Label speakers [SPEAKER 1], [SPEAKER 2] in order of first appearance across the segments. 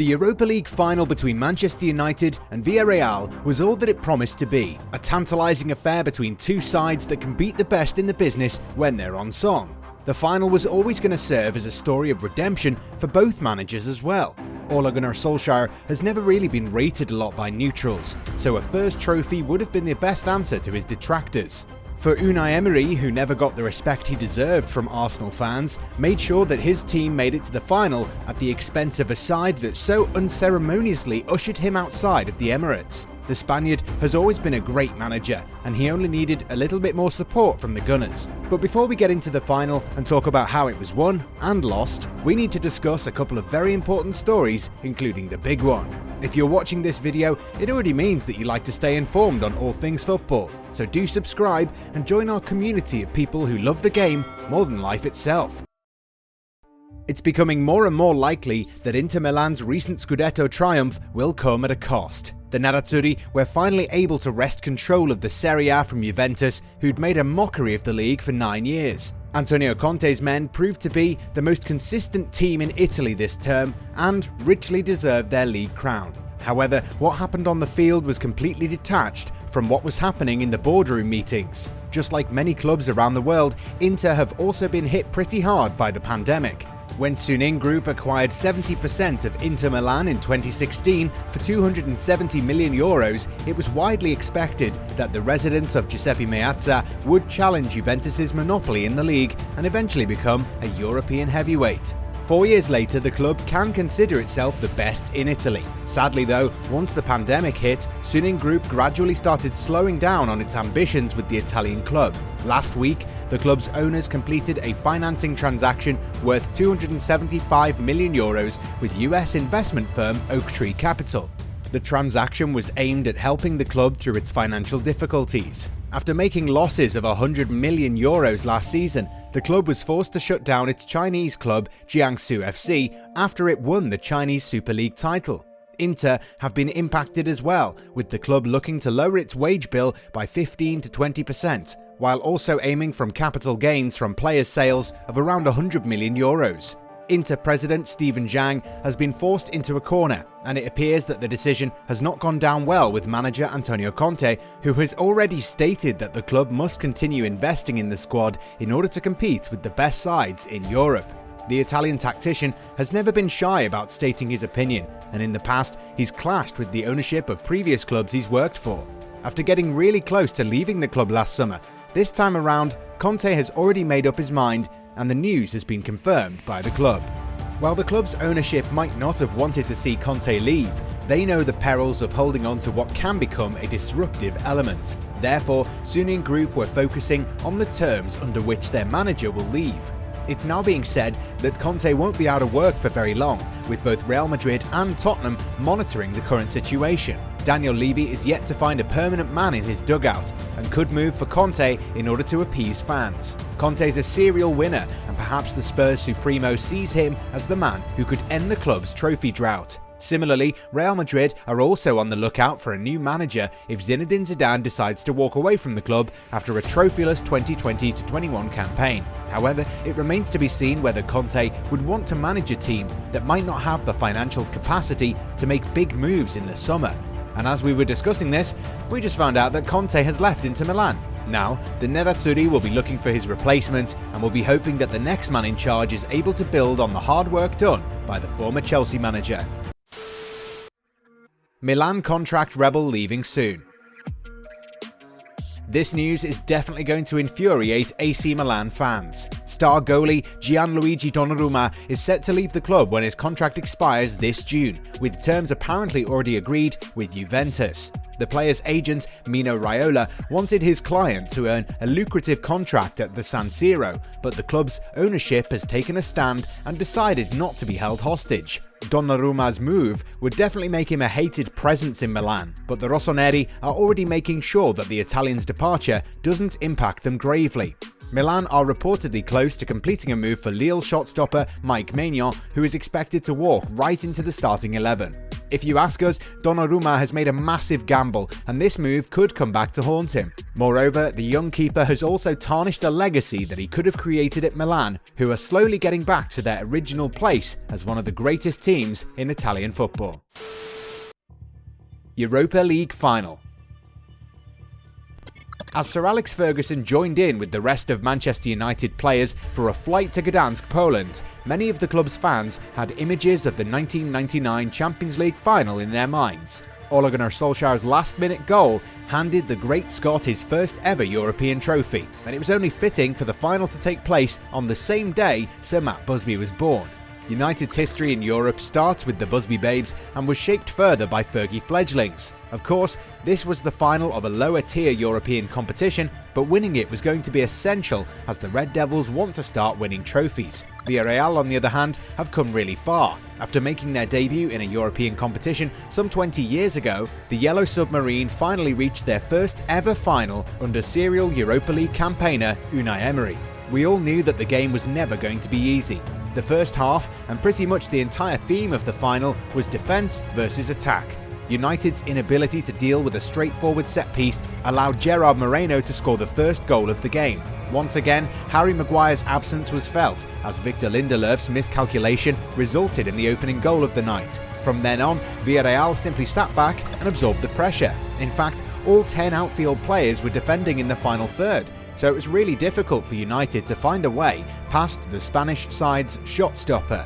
[SPEAKER 1] The Europa League final between Manchester United and Villarreal was all that it promised to be, a tantalizing affair between two sides that can beat the best in the business when they're on song. The final was always going to serve as a story of redemption for both managers as well. Ole Gunnar Solskjaer has never really been rated a lot by neutrals, so a first trophy would have been the best answer to his detractors. For Unai Emery, who never got the respect he deserved from Arsenal fans, made sure that his team made it to the final at the expense of a side that so unceremoniously ushered him outside of the Emirates. The Spaniard has always been a great manager, and he only needed a little bit more support from the Gunners. But before we get into the final and talk about how it was won and lost, we need to discuss a couple of very important stories, including the big one. If you're watching this video, it already means that you like to stay informed on all things football, so do subscribe and join our community of people who love the game more than life itself. It's becoming more and more likely that Inter Milan's recent Scudetto triumph will come at a cost. The Nerazzurri were finally able to wrest control of the Serie A from Juventus, who'd made a mockery of the league for 9 years. Antonio Conte's men proved to be the most consistent team in Italy this term and richly deserved their league crown. However, what happened on the field was completely detached from what was happening in the boardroom meetings. Just like many clubs around the world, Inter have also been hit pretty hard by the pandemic. When Suning Group acquired 70% of Inter Milan in 2016 for €270 million, it was widely expected that the residents of Giuseppe Meazza would challenge Juventus's monopoly in the league and eventually become a European heavyweight. 4 years later, the club can consider itself the best in Italy. Sadly though, once the pandemic hit, Suning Group gradually started slowing down on its ambitions with the Italian club. Last week, the club's owners completed a financing transaction worth €275 million with US investment firm Oaktree Capital. The transaction was aimed at helping the club through its financial difficulties. After making losses of €100 million last season, the club was forced to shut down its Chinese club Jiangsu FC after it won the Chinese Super League title. Inter have been impacted as well, with the club looking to lower its wage bill by 15 to 20%, while also aiming for capital gains from players' sales of around €100 million. Inter president Steven Zhang has been forced into a corner, and it appears that the decision has not gone down well with manager Antonio Conte, who has already stated that the club must continue investing in the squad in order to compete with the best sides in Europe. The Italian tactician has never been shy about stating his opinion, and in the past he's clashed with the ownership of previous clubs he's worked for. After getting really close to leaving the club last summer, this time around Conte has already made up his mind, and the news has been confirmed by the club. While the club's ownership might not have wanted to see Conte leave, they know the perils of holding on to what can become a disruptive element. Therefore, Suning Group were focusing on the terms under which their manager will leave. It's now being said that Conte won't be out of work for very long, with both Real Madrid and Tottenham monitoring the current situation. Daniel Levy is yet to find a permanent man in his dugout and could move for Conte in order to appease fans. Conte's a serial winner, and perhaps the Spurs Supremo sees him as the man who could end the club's trophy drought. Similarly, Real Madrid are also on the lookout for a new manager if Zinedine Zidane decides to walk away from the club after a trophyless 2020-21 campaign. However, it remains to be seen whether Conte would want to manage a team that might not have the financial capacity to make big moves in the summer. And as we were discussing this, we just found out that Conte has left Inter Milan. Now, the Nerazzurri will be looking for his replacement and will be hoping that the next man in charge is able to build on the hard work done by the former Chelsea manager. Milan contract rebel leaving soon. This news is definitely going to infuriate AC Milan fans. Star goalie Gianluigi Donnarumma is set to leave the club when his contract expires this June, with terms apparently already agreed with Juventus. The player's agent, Mino Raiola, wanted his client to earn a lucrative contract at the San Siro, but the club's ownership has taken a stand and decided not to be held hostage. Donnarumma's move would definitely make him a hated presence in Milan, but the Rossoneri are already making sure that the Italian's departure doesn't impact them gravely. Milan are reportedly close to completing a move for Lille shotstopper Mike Maignan, who is expected to walk right into the starting 11. If you ask us, Donnarumma has made a massive gamble, and this move could come back to haunt him. Moreover, the young keeper has also tarnished a legacy that he could have created at Milan, who are slowly getting back to their original place as one of the greatest teams in Italian football. Europa League final. As Sir Alex Ferguson joined in with the rest of Manchester United players for a flight to Gdansk, Poland, many of the club's fans had images of the 1999 Champions League final in their minds. Ole Gunnar Solskjaer's last-minute goal handed the great Scot his first ever European trophy, and it was only fitting for the final to take place on the same day Sir Matt Busby was born. United's history in Europe starts with the Busby Babes and was shaped further by Fergie fledglings. Of course, this was the final of a lower-tier European competition, but winning it was going to be essential as the Red Devils want to start winning trophies. Villarreal, on the other hand, have come really far. After making their debut in a European competition some 20 years ago, the Yellow Submarine finally reached their first ever final under serial Europa League campaigner Unai Emery. We all knew that the game was never going to be easy. The first half, and pretty much the entire theme of the final, was defence versus attack. United's inability to deal with a straightforward set piece allowed Gerard Moreno to score the first goal of the game. Once again, Harry Maguire's absence was felt, as Victor Lindelöf's miscalculation resulted in the opening goal of the night. From then on, Villarreal simply sat back and absorbed the pressure. In fact, all 10 outfield players were defending in the final third, so it was really difficult for United to find a way past the Spanish side's shot stopper.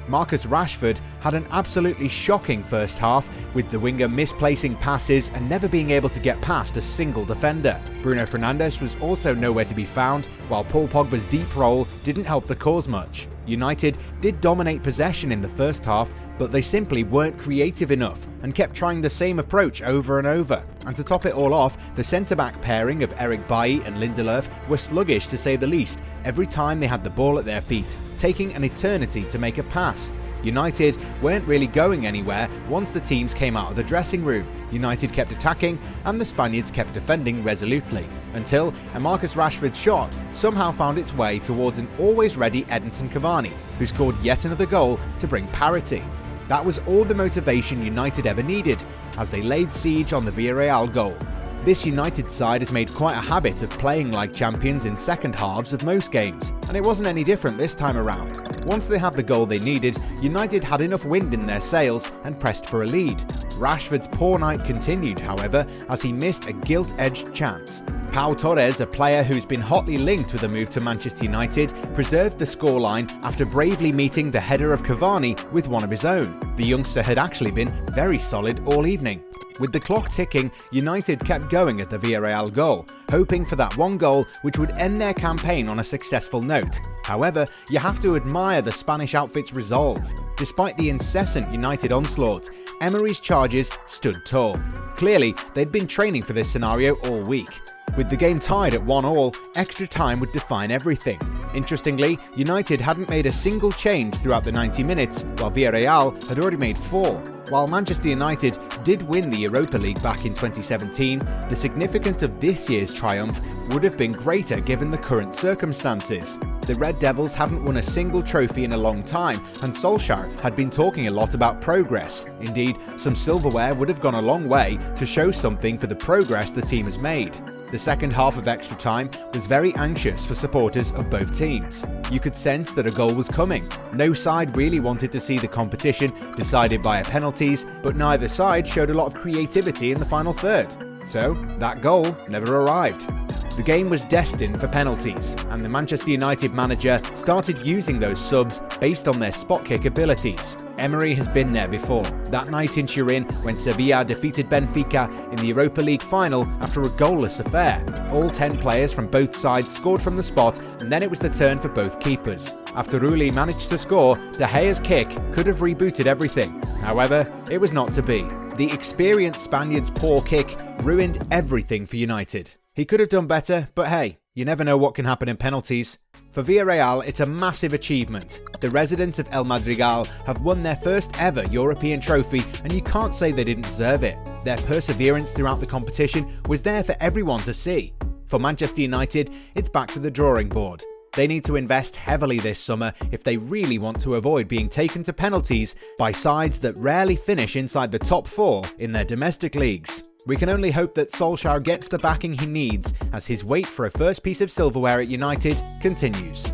[SPEAKER 1] Marcus Rashford had an absolutely shocking first half, with the winger misplacing passes and never being able to get past a single defender. Bruno Fernandes was also nowhere to be found, while Paul Pogba's deep roll didn't help the cause much. United did dominate possession in the first half, but they simply weren't creative enough and kept trying the same approach over and over. And to top it all off, the centre-back pairing of Eric Bailly and Lindelöf were sluggish to say the least every time they had the ball at their feet, taking an eternity to make a pass. United weren't really going anywhere once the teams came out of the dressing room. United kept attacking and the Spaniards kept defending resolutely, until a Marcus Rashford shot somehow found its way towards an always ready Edinson Cavani, who scored yet another goal to bring parity. That was all the motivation United ever needed, as they laid siege on the Villarreal goal. This United side has made quite a habit of playing like champions in second halves of most games, and it wasn't any different this time around. Once they had the goal they needed, United had enough wind in their sails and pressed for a lead. Rashford's poor night continued, however, as he missed a gilt-edged chance. Pau Torres, a player who's been hotly linked with a move to Manchester United, preserved the scoreline after bravely meeting the header of Cavani with one of his own. The youngster had actually been very solid all evening. With the clock ticking, United kept going at the Villarreal goal, hoping for that one goal which would end their campaign on a successful note. However, you have to admire the Spanish outfit's resolve. Despite the incessant United onslaught, Emery's charges stood tall. Clearly, they'd been training for this scenario all week. With the game tied at 1-1, extra time would define everything. Interestingly, United hadn't made a single change throughout the 90 minutes, while Villarreal had already made 4. While Manchester United did win the Europa League back in 2017, the significance of this year's triumph would have been greater given the current circumstances. The Red Devils haven't won a single trophy in a long time, and Solskjaer had been talking a lot about progress. Indeed, some silverware would have gone a long way to show something for the progress the team has made. The second half of extra time was very anxious for supporters of both teams. You could sense that a goal was coming. No side really wanted to see the competition decided via penalties, but neither side showed a lot of creativity in the final third. So, that goal never arrived. The game was destined for penalties, and the Manchester United manager started using those subs based on their spot kick abilities. Emery has been there before. That night in Turin, when Sevilla defeated Benfica in the Europa League final after a goalless affair. All 10 players from both sides scored from the spot, and then it was the turn for both keepers. After Rulli managed to score, De Gea's kick could have rebooted everything. However, it was not to be. The experienced Spaniard's poor kick ruined everything for United. He could have done better, but hey, you never know what can happen in penalties. For Villarreal, it's a massive achievement. The residents of El Madrigal have won their first ever European trophy, and you can't say they didn't deserve it. Their perseverance throughout the competition was there for everyone to see. For Manchester United, it's back to the drawing board. They need to invest heavily this summer if they really want to avoid being taken to penalties by sides that rarely finish inside the top 4 in their domestic leagues. We can only hope that Solskjaer gets the backing he needs as his wait for a first piece of silverware at United continues.